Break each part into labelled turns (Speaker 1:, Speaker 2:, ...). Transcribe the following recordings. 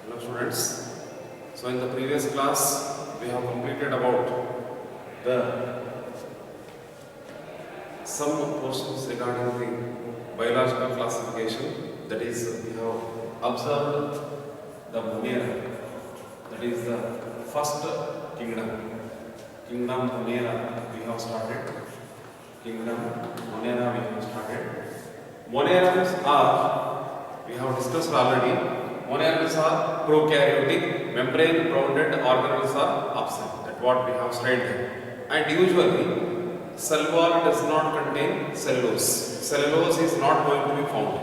Speaker 1: Hello students. So in the previous class we have completed about the some portions regarding the biological classification. That is, we have observed the Monera. That is the first kingdom. Kingdom Monera we have started. Kingdom Monera we have started. Monerans are, we have discussed already, monerans are prokaryotic, membrane bounded organelles are absent. That's what we have studied there. And usually, cell wall does not contain cellulose. Cellulose is not going to be found.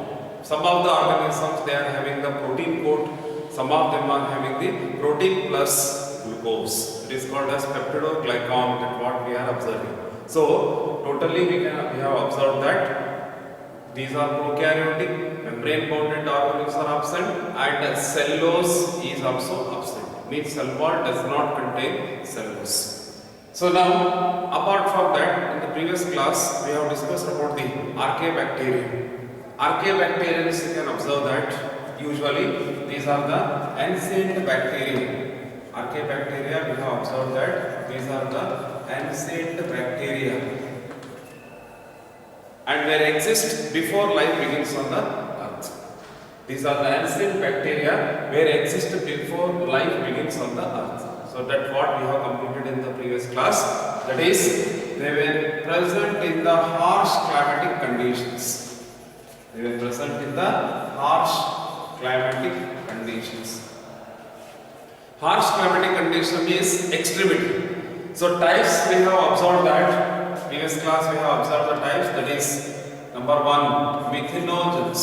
Speaker 1: Some of the organisms they are having the protein coat, some of them are having the protein plus glucose. It is called as peptidoglycan, that's what we are observing. So, totally we have observed that these are prokaryotic, membrane bounded organelles are absent, and cellulose is also absent. Means cell wall does not contain cellulose. So now, apart from that, in the previous class we have discussed about the Archaebacteria. Archaebacterians, you can observe that usually these are the ancient bacteria. Archaebacteria, we have observed that these are the ancient bacteria and they exist before life begins on the earth. These are the ancient bacteria where exist before life begins on the earth. So that's what we have completed in the previous class. That is, they were present in the harsh climatic conditions. They were present in the harsh climatic conditions. Harsh climatic condition is extremity. So types we have observed that. Previous class we have observed the types, that is number 1 methanogens,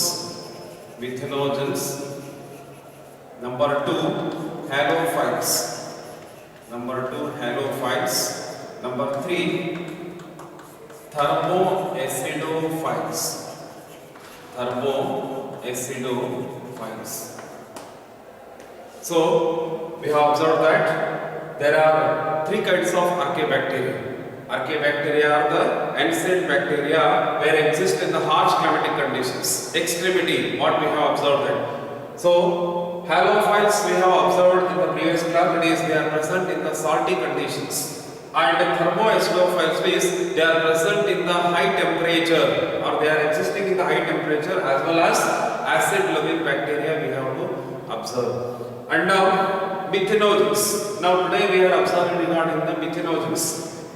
Speaker 1: number 2 halophiles, number 3 thermoacidophiles. So we have observed that there are 3 kinds of Archaebacteria. Archaebacteria are the ancient bacteria where exist in the harsh climatic conditions. Extremity, what we have observed that. So, halophiles we have observed in the previous class, that is, they are present in the salty conditions. And thermoacidophiles means they are present in the high temperature, or they are existing in the high temperature, as well as acid loving bacteria we have to observe. And now, methanogens. Now today we are observing regarding the methanogens.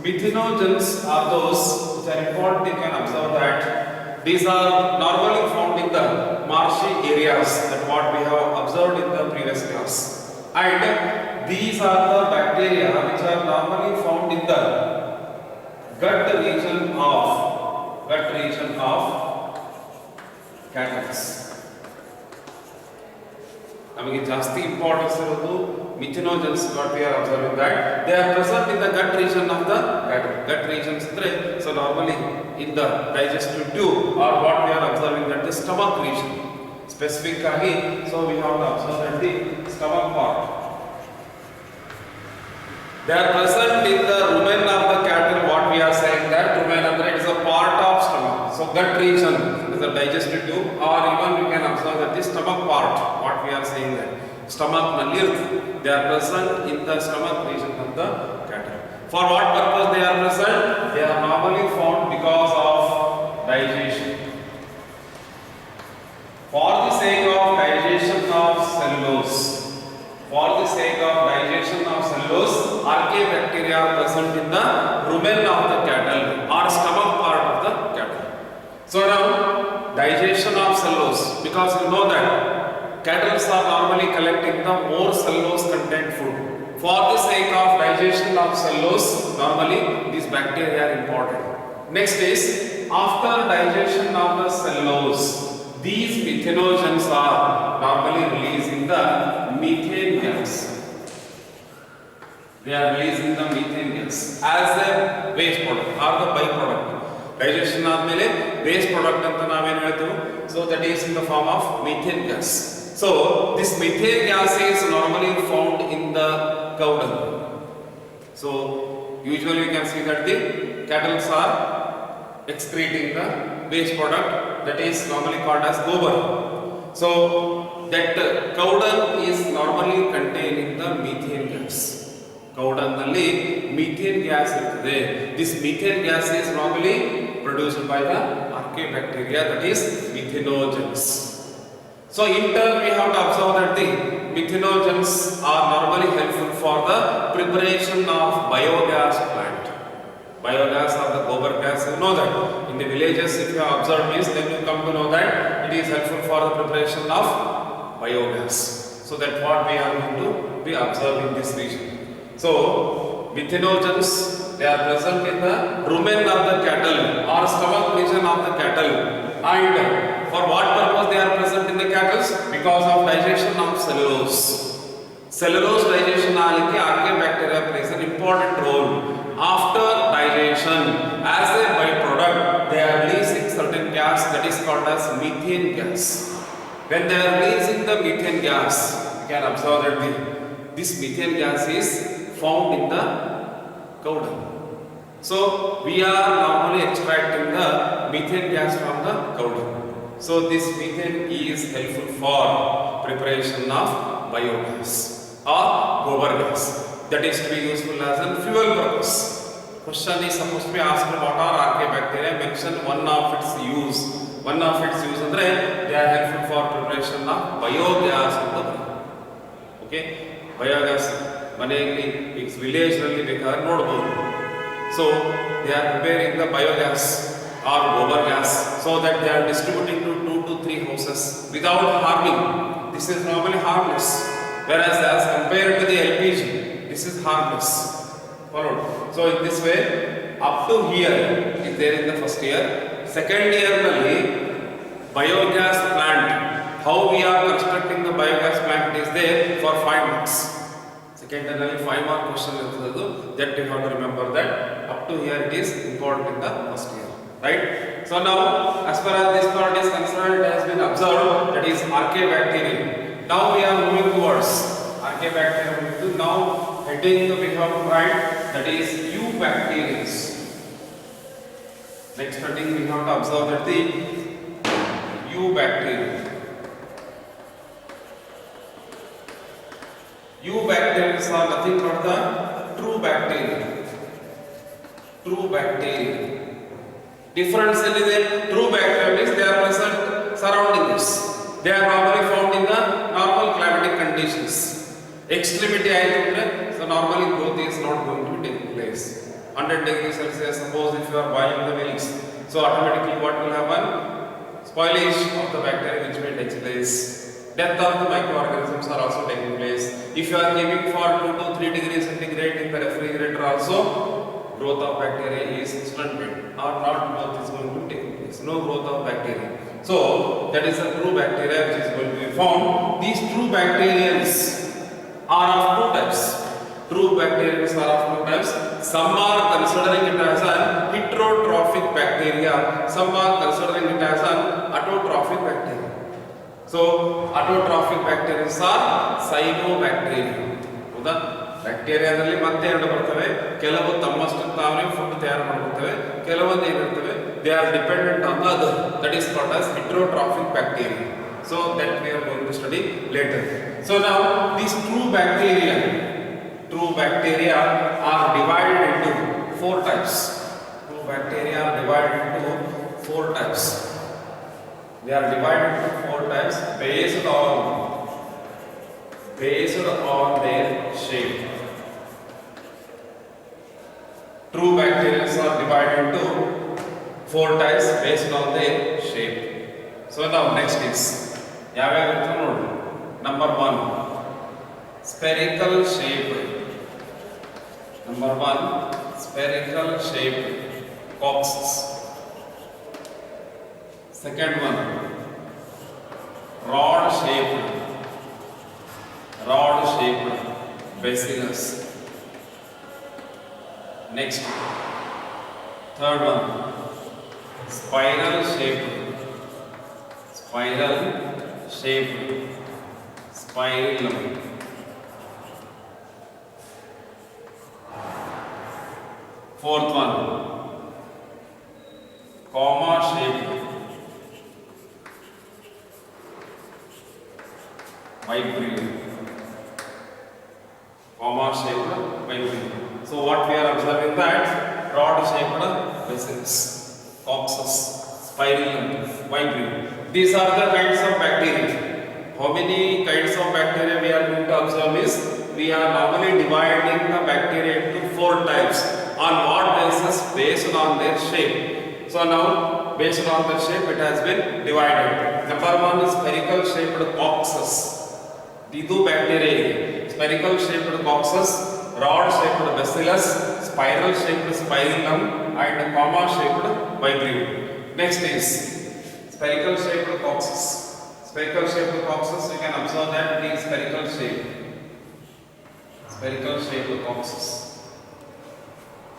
Speaker 1: Methanogens are those which are important. You can observe that these are normally found in the marshy areas, that what we have observed in the previous class. And these are the bacteria which are normally found in the gut region of cattle. ನಮಗೆ ಜಾಸ್ತಿ importance ಇರೋದು methanogens. What we are observing that they are present in the gut region of the cattle. Gut regions ಅಂದ್ರೆ so normally in the digestive tube or what we are observing that the stomach region specific ಆಗಿ. So we have to observe that the stomach part. They are present in the rumen of the cattle. What we are saying that rumen ಅಂದ್ರೆ it is a part of stomach. So gut region is the digestive tube, or even you can observe that the stomach part, what we are saying that stomach nalirth, they are present in the stomach region of the cattle. For what purpose they are present? They are normally found because of digestion. For the sake of digestion of cellulose, Archaebacteria are present in the rumen of the cattle or stomach part of the cattle. So now, digestion of cellulose, because you know that cattle are normally collecting the more cellulose content food. For the sake of digestion of cellulose, normally these bacteria are important. Next is, after digestion of the cellulose, these methanogens are normally releasing the methane gas. They are releasing the methane gas as a waste product or the byproduct. Digestion ಆದಮೇಲೆ waste product ಅಂತ ನಾವೇನು ಹೇಳ್ತೀವಿ. So that is in the form of methane gas. So this methane gas is normally found in the cow dung. So usually you can see that the cattle are excreting the waste product that is normally called as gobar. So that cow dung is normally contained in the methane gas. Cow dung nalli methane gas irtade. This methane gas is normally produced by the archaebacteria, that is methanogens. So in turn we have to observe that the methanogens are normally helpful for the preparation of biogas plant. Biogas or the gobar gas, you know that in the villages, if you have observed this, then you come to know that it is helpful for the preparation of biogas. So that what we are going to be observing in this region. So methanogens, they are present in the rumen of the cattle or stomach region of the cattle. And for what purpose they are present in the cattle? Because of digestion of cellulose. Cellulose digestion archaebacteria plays an important role. After digestion, as a byproduct, they are releasing certain gas that is called as methane gas. When they are releasing the methane gas, you can observe that this methane gas is found in the cow dung. So we are normally extracting the methane gas from the cow dung. So this methane is helpful for preparation of biogas or gobar gas. That is to be useful as a fuel purpose. Question is supposed to be asked, what are archaebacteria? Mention one of its use. One of its use andre they are helpful for preparation of biogas ಅಂತ ಬರುತ್ತೆ. Okay, biogas ಮನೆಯಲ್ಲಿ ಈಗ village ನಲ್ಲಿ ಬೇಕಾದ್ರೆ ನೋಡಬಹುದು. So they are preparing the biogas or gobar gas so that they are distributing to 2 to 3 houses without harming. This is normally harmless, whereas as compared to the LPG, this is harmless. Followed. So in this way, up to here is there in the first year. Second year nalli biogas plant, how we are constructing the biogas plant is there for 5 marks. Second year nalli 5 mark question irtadu, that you have to remember that up to here it is important in the first year, right? So now as far as this part is concerned, it has been observed, that is archaebacteria. Now we are moving towards archaebacteria. Now heading we have to write, that is eubacteria. Next heading we have to observe that the eubacteria. Eubacteria are nothing but the true bacteria. True bacteria. Difference in the true bacteria means they are present surrounding us. They are normally found in the normal climatic conditions. Extremity ayitandre, so normally growth is not going to be taking place. 100 degrees Celsius, suppose if you are boiling the milks, so automatically what will happen? Spoilage of the bacteria which may take place. Death of the microorganisms are also taking place. If you are keeping for 2 to 3 degrees centigrade in the refrigerator also, growth of bacteria is stunted or not growth is going to take place. No growth of bacteria. So that is the true bacteria which is going to be found. These true bacterians are of 2 types. True bacteria are of 2 types. Some are considering it as an heterotrophic bacteria. Some are considering it as an autotrophic bacteria. So autotrophic bacteria are cyanobacteria. ಹೌದಾ? ಬ್ಯಾಕ್ಟೀರಿಯಾದಲ್ಲಿ ಮತ್ತೆ ಎರಡು ಬರ್ತವೆ. ಕೆಲವು ತಮ್ಮಷ್ಟು ತಾವೇ food ತಯಾರು ಮಾಡ್ಕೊಳ್ತವೆ. ಕೆಲವೊಂದು ಏನಿರ್ತವೆ, they are dependent on the other. That is called as heterotrophic bacteria. So that we are going to study later. So now these true bacteria are divided into 4 types. True bacteria are divided into 4 types. They are divided into 4 types based on their shape. True bacteria are divided into 4 types based on their shape. So now next is number 1, spherical shape. Number 1, spherical shape coccyx. Second one, rod shaped bacillus. Next, third one, spiral shaped spirillum. Fourth one, comma shaped vibrio, comma shaped vibrio. So what we are observing that rod shaped vessels, coccyx, spirillum, vibrio. These are the kinds of bacteria. How many kinds of bacteria we are going to observe is we are normally dividing the bacteria into 4 types. On what basis? Based on their shape. So now based on their shape it has been divided. Number 1 is spherical shaped coccyx. Idu bacteria. Spherical shaped coccyx, rod shaped bacillus, spiral shaped spirillum and comma shaped vibrio. Next is spherical shaped coccyx. Spherical shaped coccyx, you can observe that it is spherical shape. Spherical shaped coccyx.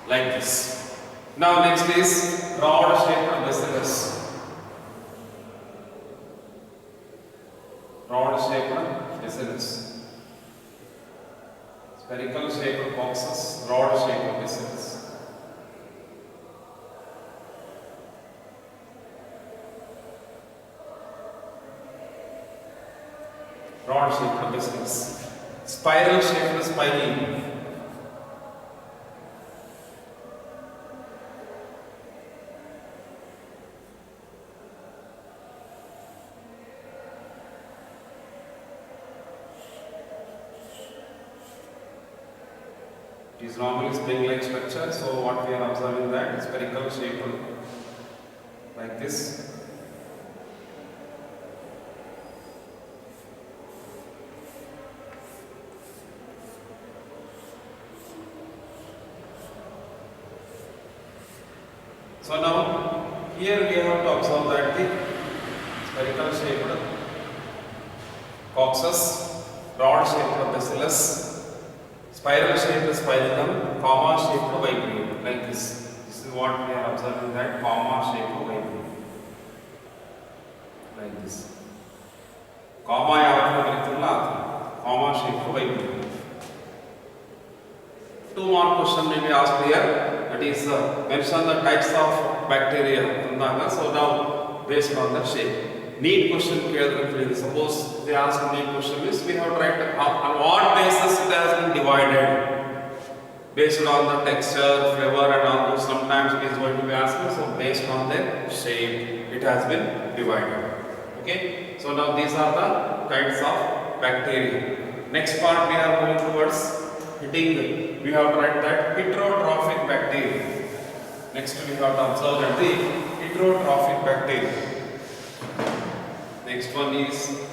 Speaker 1: Like this. Now next is rod shaped bacillus. Rod shaped bacillus. Spherical shaped coccyx, rod shaped bacillus. Rod shaped bacillus. Spiral shaped spirillum. It is normally spring-like structure, so what we are observing that is spherical shaped like this. So now here we have to observe that the spherical shaped coccyx, rod shaped bacillus, spiral shaped spirillum, comma shaped vibrio, like this. This is what we are observing, that comma shaped vibrio, like this. Comma yavattu baritulla comma shaped vibrio. 2 more questions may be asked here. That is mention the types of bacteria. So now based on the shape. Neat question. Suppose they ask a neat question is we have to write on what basis it has been divided. Based on the texture, flavor and all those. Sometimes it is going to be asked. So based on the shape it has been divided. Okay. So now these are the kinds of bacteria. Next part we are going towards heading. We have to write that heterotrophic bacteria. Next we have to observe that the heterotrophic bacteria. Next one is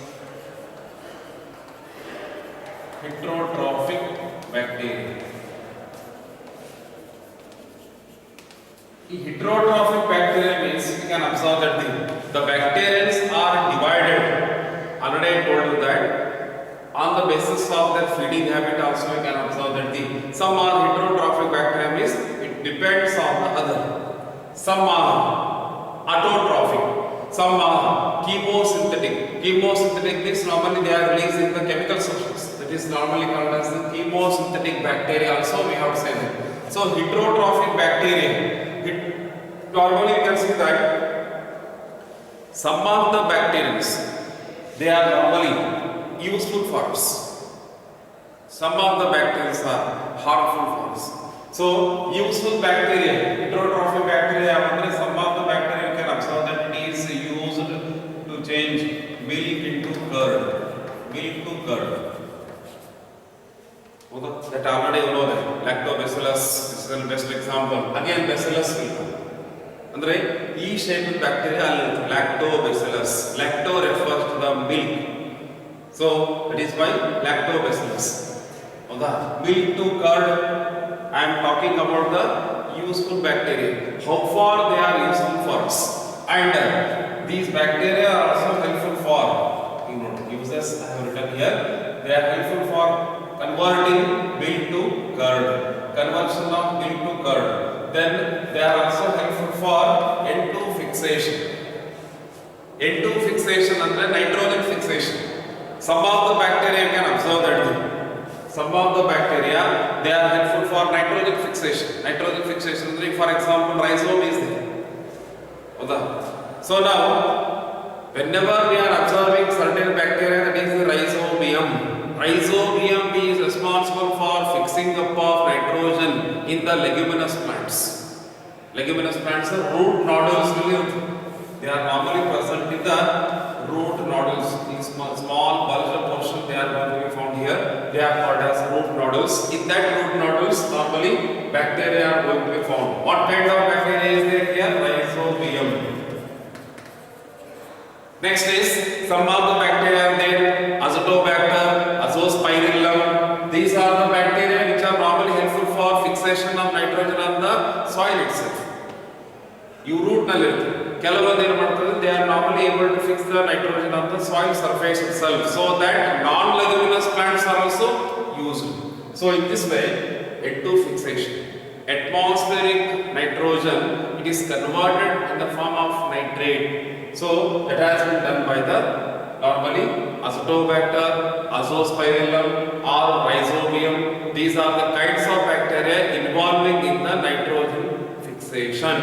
Speaker 1: heterotrophic bacteria. Heterotrophic bacteria means you can observe that the bacteria are divided. Already I told you that. On the basis of their feeding habit also you can observe that some are heterotrophic bacteria means it depends on the other. Some are autotrophic, some are chemosynthetic. Chemosynthetic means normally they are releasing the chemical substance. That is normally called as the chemosynthetic bacteria also we have to say that. So heterotrophic bacteria, normally you can see that some of the bacteria they are normally useful for us. Some of the bacteria are harmful for us. So useful bacteria, heterotrophic bacteria, some of the bacteria you can observe that it is used to change milk into curd. Milk to curd. That already you know that. Lactobacillus, this is the best example. Again bacillus will come. Andre, E shaped bacteria, lactobacillus. Lacto refers to the milk. So that is why lactobacillus. Milk to curd, I am talking about the useful bacteria. How far they are useful for us. And these bacteria are also helpful for uses. I have written here. They are helpful for converting milk to curd. Conversion of milk to curd. Then they are also helpful for N2 fixation. N2 fixation and nitrogen fixation. Some of the bacteria you can observe that some of the bacteria they are helpful for nitrogen fixation. Nitrogen fixation, for example, rhizome is there. So now, whenever we are observing certain bacteria, that is the rhizobia, Rhizobium is responsible for fixing up of nitrogen in the leguminous plants. Leguminous plants are root nodules. They are normally present in the root nodules. These small bulged portion they are going to be found here. They are called as root nodules. In that root nodules, normally bacteria are going to be found. What kind of bacteria is there here? Rhizobium. Next is some of the bacteria are there. Azotobacter, Azospirillum. These are the bacteria which are normally helpful for fixation of nitrogen on the soil itself. You root nalli. They are normally able to fix the nitrogen on the soil surface itself, so that non-leguminous plants are also used. So in this way, N2 fixation. Atmospheric nitrogen, it is converted in the form of nitrate. So that has been done by the normally Azotobacter, Azospirillum or Rhizobium. These are the kinds of bacteria involving in the nitrogen fixation.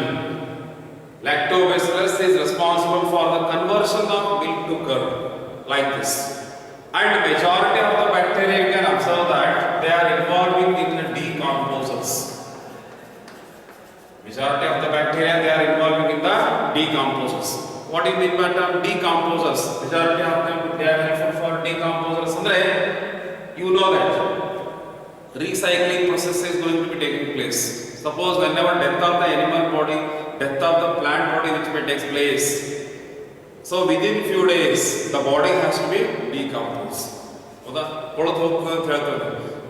Speaker 1: Lactobacillus is responsible for the conversion of milk to curd, like this. And majority of the bacteria, you can observe that they are involving in the decomposers. Majority of the bacteria, they are involving in the decomposers. What do you mean by term decomposers? Majority of them, they are helpful for decomposers. You know that recycling process is going to be taking place. Suppose whenever death of the animal body, death of the plant body which may take place, so within few days the body has to be decomposed.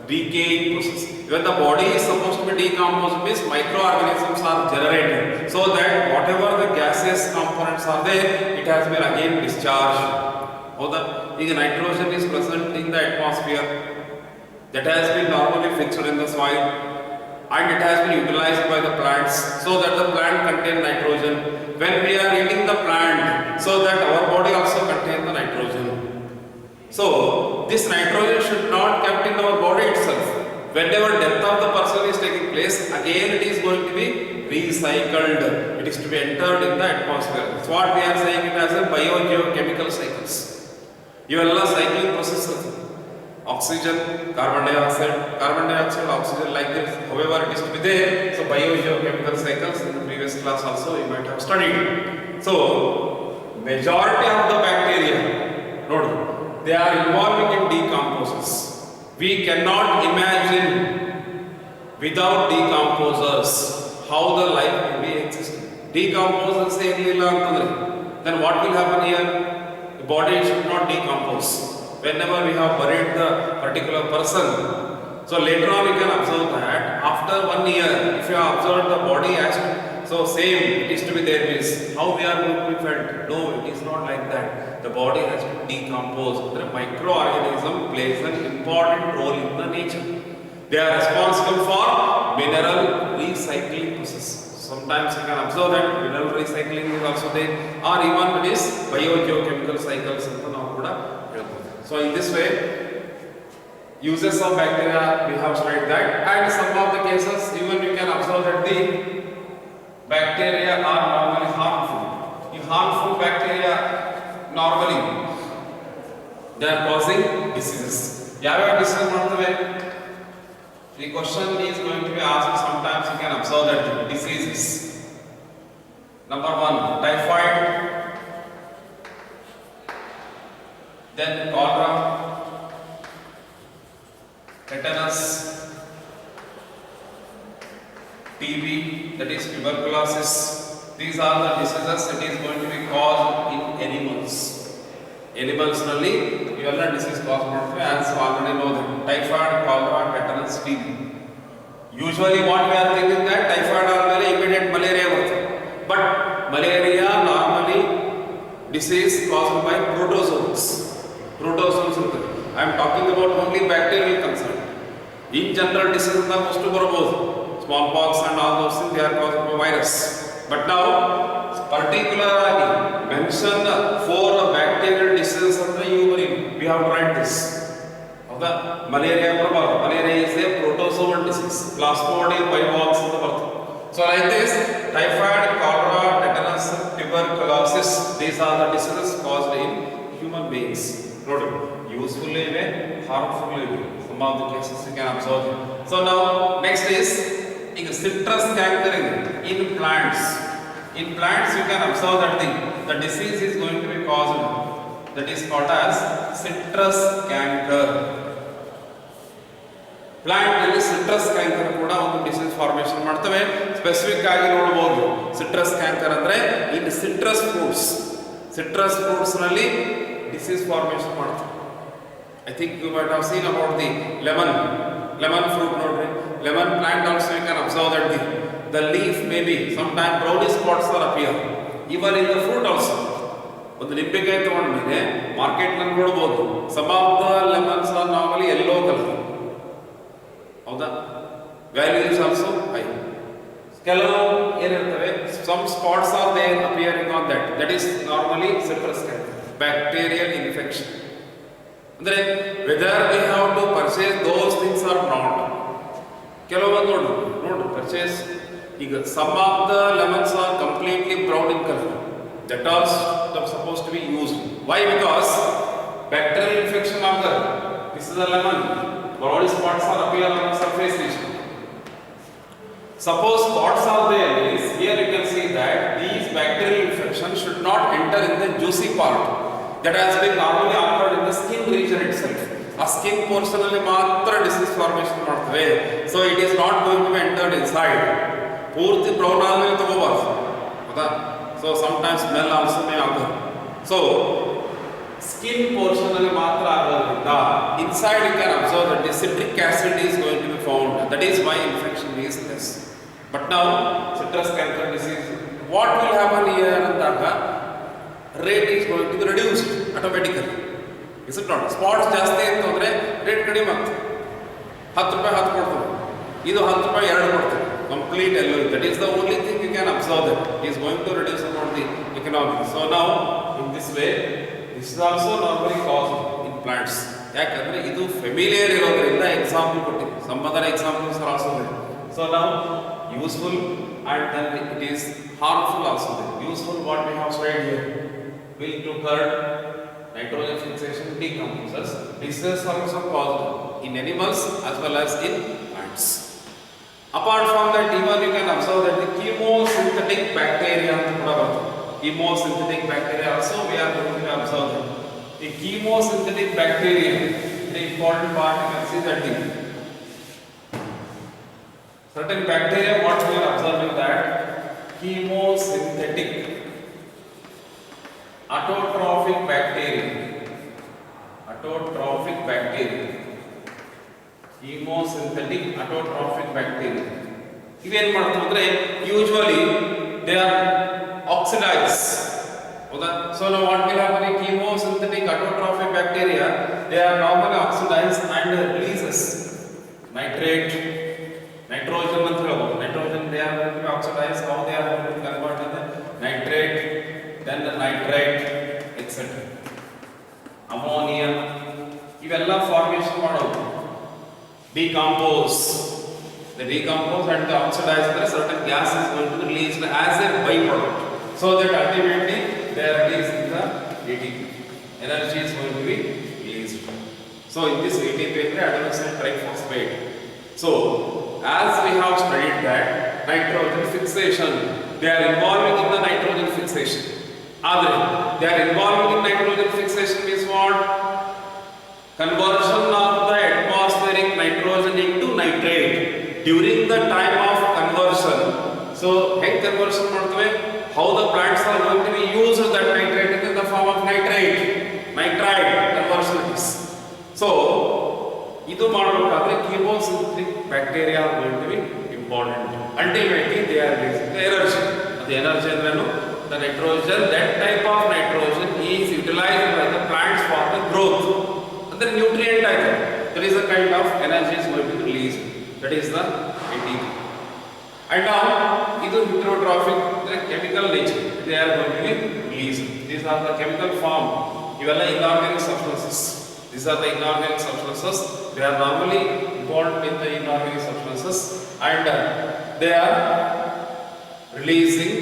Speaker 1: Decaying process. When the body is supposed to be decomposed, means microorganisms are generated, so that whatever the gaseous components are there, it has been again discharged. The nitrogen is present in the atmosphere that has been normally fixed in the soil, and it has been utilized by the plants, so that the plant contain nitrogen. When we are eating the plant, so that our body also contains the nitrogen. So this nitrogen should not kept in our body itself. Whenever death of the person is taking place, again it is going to be recycled. It is to be entered in the atmosphere. That's what we are saying it as a biogeochemical cycles. You will cycling processes. Oxygen, carbon dioxide, oxygen, like this. However, it is to be there. So biogeochemical cycles in the previous class also you might have studied. So majority of the bacteria, note, they are involving in decomposers. We cannot imagine without decomposers how the life will be existing. Decomposers then what will happen here? The body should not decompose. Whenever we have buried the particular person, so later on you can observe that after 1 year, if you have observed the body as so same it is to be there, means how we are going to be felt. No, it is not like that. The body has to decompose. The microorganism plays an important role in the nature. They are responsible for mineral recycling process. Sometimes you can observe that mineral recycling is also there, or even it is biogeochemical cycles. So in this way, uses of bacteria we have studied that, and some of the cases even you can observe that the bacteria are normally harmful. The harmful bacteria normally they are causing diseases. Yava disease the question is going to be asked. Sometimes you can observe that diseases. Number 1, typhoid. Then cholera, tetanus, TB, that is tuberculosis. These are the diseases that is going to be caused in animals. Animals only, you all disease caused as already know them. Typhoid, cholera, tetanus, TB. Usually what we are thinking that typhoid are very immediate malaria, but malaria normally disease caused by protozoans. I am talking about only bacterial concern. In general, diseases are most to smallpox and all those things, they are caused by virus. But now, particularly mention 4 bacterial diseases of the human. We have to write this. Of the malaria, malaria is a protozoal disease. Plasmodium vivax in the birth. So like this, typhoid, cholera, tetanus, tuberculosis, these are the diseases caused in human beings. Note, useful ive, harmful ive. Some of the cases you can observe. So now next is in citrus canker in plants. In plants you can observe that the disease is going to be caused, that is called as citrus canker. Plant ನಲ್ಲಿ citrus canker ಕೂಡ ಒಂದು disease formation ಮಾಡ್ತವೆ. Specific ಆಗಿ ನೋಡಬಹುದು citrus canker ಅಂದ್ರೆ in citrus fruits ನಲ್ಲಿ disease formation ಮಾಡ್ತವೆ. I think you might have seen about the lemon fruit nodri. Lemon plant also you can observe that the leaf may be sometimes brownish spots are appear even in the fruit also. ಒಂದು ನಿಂಬೆಕಾಯಿ ತಗೊಂಡ್ಮೇಲೆ market ನಲ್ಲಿ ನೋಡಬಹುದು some of the lemons are normally yellow color. ಹೌದಾ? value is also high. ಕೆಲವು ಏನಿರ್ತವೆ some spots are there appearing on that is normally citrus canker, bacterial infection. ಅಂದ್ರೆ whether we have to purchase those things or not. ಕೆಲವೊಂದು ನೋಡು purchase ಈಗ some of the lemons are completely brown in color, that are supposed to be used. Why? Because bacterial infection of the this is a lemon, brown spots are appear on the surface region. Suppose spots are there, is here you can see that these bacterial infections should not enter in the juicy part that has been normally occurred in the skin region itself. A skin portion alli matra disease formation ಮಾಡ್ತವೆ. So it is not going to be entered inside. ಪೂರ್ತಿ brown ಆದ್ಮೇಲೆ ತಗೋಬಾರ್ದು, ಹೌದಾ? So sometimes smell also may occur. So skin portion alli matra ಆಗೋದ್ರಿಂದ inside you can observe that the citric acid is going to be found. That is why infection is less. But now citrus canker disease, what will happen here ಅಂದಾಗ rate is going to be reduced automatically. Is it not? Spots ಜಾಸ್ತಿ ಇತ್ತು ಅಂದ್ರೆ rate ಕಡಿಮೆ ಆಗ್ತದೆ. 10 ರೂಪಾಯಿ 10 ಕೊಡ್ತಾರೆ, ಇದು 10 ರೂಪಾಯಿ 2 ಕೊಡ್ತಾರೆ, complete yellow. That is the only thing you can observe that it is going to reduce about the economic. So now in this way this is also normally caused in plants. ಯಾಕಂದ್ರೆ ಇದು familiar ಇರೋದ್ರಿಂದ example ಕೊಟ್ಟಿದ್ದೆ. Some other examples are also there. So now useful and then it is harmful also there. Useful, what we have studied here, will to curd, nitrogen fixation, decomposers. Diseases are also caused in animals as well as in plants. Apart from that, even you can observe that the chemosynthetic bacteria, chemosynthetic bacteria also we are going to observe that. The chemosynthetic bacteria, the important part you can see that the certain bacteria, what we are observing that chemosynthetic autotrophic bacteria, chemosynthetic autotrophic bacteria. ಇವೇನ್ ಮಾಡ್ತವೆ ಅಂದ್ರೆ usually they are oxidise, ಹೌದಾ? So ನಾವು what will happen in chemosynthetic autotrophic bacteria, they are normally oxidized and releases nitrate, nitrogen ಅಂತ ಹೇಳ್ಬೋದು. nitrogen they are going to be oxidized, how they are going to convert into nitrate, then the nitrate, etc. ammonia, ಇವೆಲ್ಲ formation ಮಾಡೋದು. decompose, the decompose and the oxidize, there certain gas is going to be released as a byproduct, so that ultimately they are releasing the ATP, energy is going to be released. So in this ATP adenosine triphosphate. So as we have studied that nitrogen fixation, they are involving in the nitrogen fixation. Adre they are involving in nitrogen fixation means what? Conversion of the atmospheric nitrogen into nitrate during the time of conversion. So health conversion ಮಾಡ್ತವೆ, how the plants are going to be used that nitrate in the form of nitrate conversion is. So ಇದು ಮಾಡಬೇಕಾದ್ರೆ chemosynthetic bacteria are going to be important. Ultimately they are releasing the energy. The energy ಅಂದ್ರೇನು? The nitrogen, that type of nitrogen is utilized by the plants for the growth. ಅಂದ್ರೆ nutrient ಆಯ್ತು, there is a kind of energy is going to be released, that is the ATP. And now ಇದು heterotrophic, ಅಂದ್ರೆ chemical nature, they are going to be released. These are the chemical form. ಇವೆಲ್ಲ inorganic substances. These are the inorganic substances. They are normally involved in the inorganic substances and they are releasing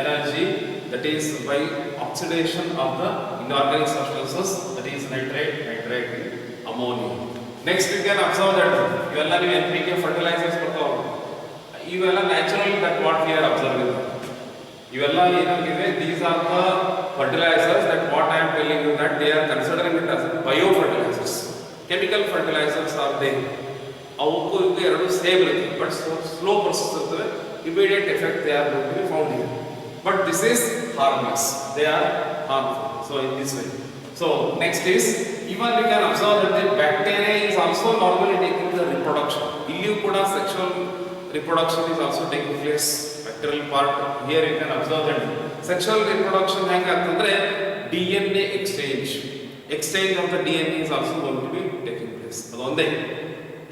Speaker 1: energy, that is by oxidation of the inorganic substances, that is nitrate, ammonia. Next you can observe that ಇವೆಲ್ಲ ನೀವು NPK fertilizers ಬರ್ತಾವ, ಇವೆಲ್ಲ natural that what we are observing. ಇವೆಲ್ಲ ಏನಾಗಿದೆ, these are the fertilizers that what I am telling you that they are considering it as bio fertilizers. Chemical fertilizers are they, ಅವಕ್ಕೂ ಇದು ಎರಡು same ಇರುತ್ತೆ, but slow process ಇರ್ತವೆ, immediate effect they are going to be found here. But this is harmless, they are harmful. So in this way. So next is, even we can observe that the bacteria is also normally taking the reproduction. Illiyu kuda sexual reproduction is also taking place. Bacterial part here you can observe that sexual reproduction hang agtandre DNA exchange of the DNA is also going to be taking place. Adonde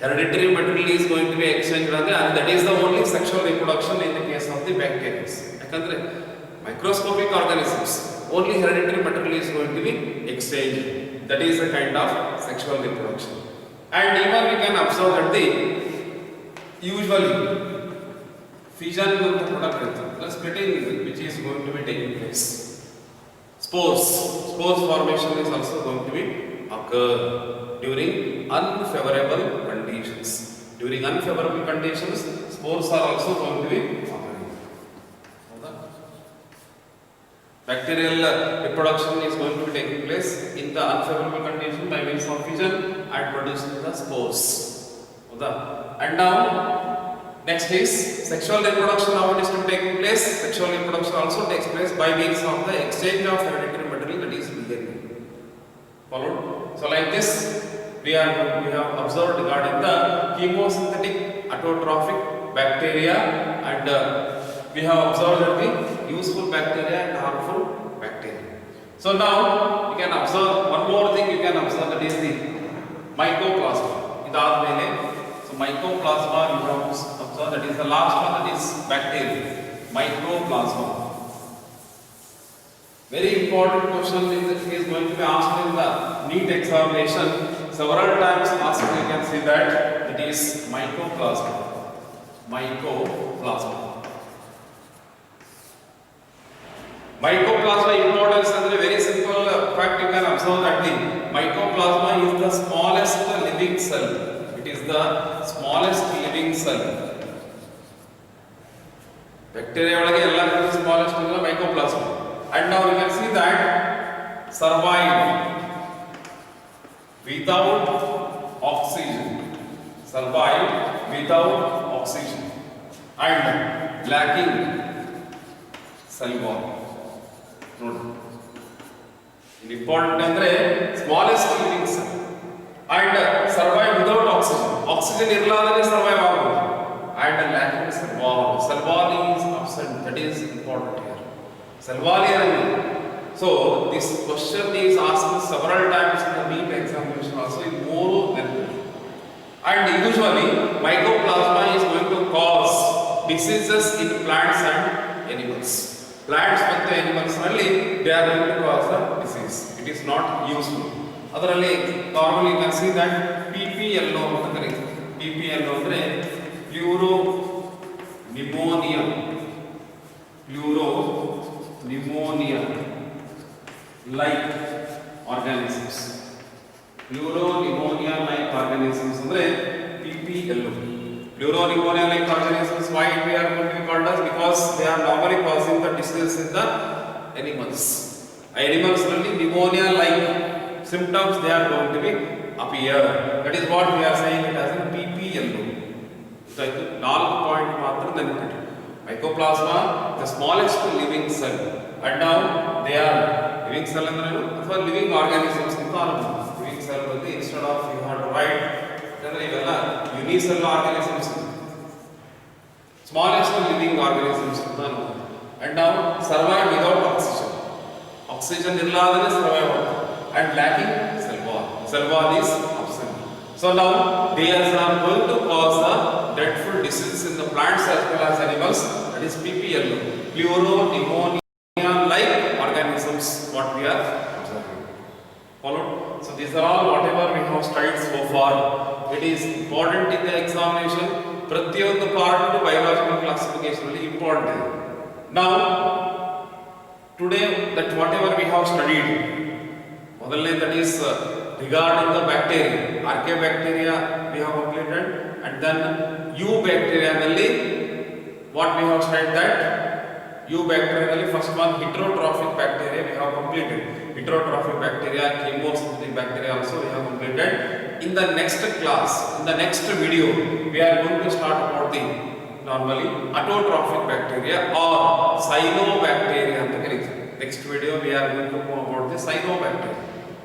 Speaker 1: hereditary material is going to be exchanged and that is the only sexual reproduction in the case of the bacteria. Yakandre microscopic organisms only hereditary material is going to be exchanged. That is a kind of sexual reproduction. And even we can observe that the usually fission of the product, the splitting which is going to be taking place. Spores formation is also going to be occur during unfavorable conditions. During unfavorable conditions, spores are also going to be occurring. Bacterial reproduction is going to be taking place in the unfavorable condition by means of fission and producing the spores. And now next is sexual reproduction. How it is to take place? Sexual reproduction also takes place by means of the exchange of hereditary material, that is DNA. Followed? So like this we have observed regarding the chemosynthetic autotrophic bacteria, and we have observed that the useful bacteria and harmful bacteria. So now you can observe one more thing, you can observe, that is the mycoplasma. Idadmele, so mycoplasma you have observed, that is the last one, that is bacteria. Mycoplasma. Very important question is going to be asked in the NEET examination. Several times asked, you can see that it is mycoplasma. Mycoplasma importance is a very simple fact. You can observe that the mycoplasma is the smallest living cell. It is the smallest living cell. Bacteria is the smallest mycoplasma. And now you can see that survive without oxygen. And lacking cell wall. Important andre smallest living cell and survive without oxygen irladane survive agudu, and lacking cell wall is absent. That is important here. Cell wall irani. So this question is asked several times in the NEET examination also in more than. And usually mycoplasma is going to cause diseases in plants and animals. Plants and animals only they are going to cause the disease. It is not useful. Adaralli normally you can see that PPLO anta karite. PPLO andre pleuropneumonia like organisms. Pleuropneumonia like organisms andre PPLO. Pleuropneumonia like organisms, why we are going to be called as? Because they are normally causing the disease in the animals. Animals only pneumonia like symptoms they are going to be appear. That is what we are saying it as a PPLO. So I think 4 point matra ನೆನಪಿಟ್ಟು. Mycoplasma, the smallest living cell, and now they are living cell ಅಂದ್ರೇನು ಅಥವಾ living organisms ಅಂತ ಅನ್ಬೋದು. Living cell ಬಂದು instead of you have to write ಅಂದ್ರೆ ಇವೆಲ್ಲ unicellular organisms, smallest living organisms ಅಂತ ಅನ್ಬೋದು. And now survive without oxygen irladane survive agutade, and lacking cell wall is absent. So now they are going to cause the dreadful disease in the plants as well as animals, that is PPLO, pleuropneumonia like organisms, what we are observing. Followed? So these are all whatever we have studied so far. It is important in the examination. Pratyondu part biological classification is important. Now today that whatever we have studied, ಮೊದಲನೇ that is regarding the bacteria, archaebacteria we have completed, and then eubacteria ನಲ್ಲಿ what we have studied that eubacteria ನಲ್ಲಿ first one heterotrophic bacteria we have completed. Heterotrophic bacteria, chemosynthetic bacteria also we have completed. In the next class, in the next video, we are going to start about the normally autotrophic bacteria or cyanobacteria ಅಂತ ಕರೀತಾರೆ. Next video we are going to know about the cyanobacteria.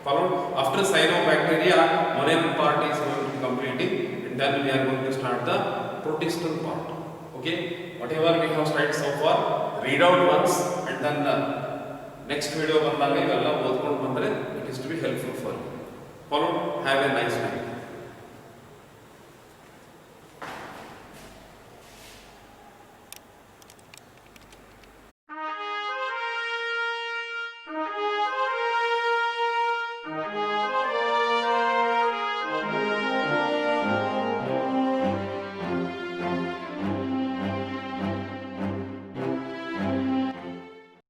Speaker 1: Followed after cyanobacteria, one part is going to be completing, and then we are going to start the protistal part. Okay, whatever we have studied so far, read out once, and then next video ಬಂದಾಗ ಇವೆಲ್ಲ ಓದ್ಕೊಂಡು ಬಂದ್ರೆ it is to be helpful for you. Follow. Have a nice time.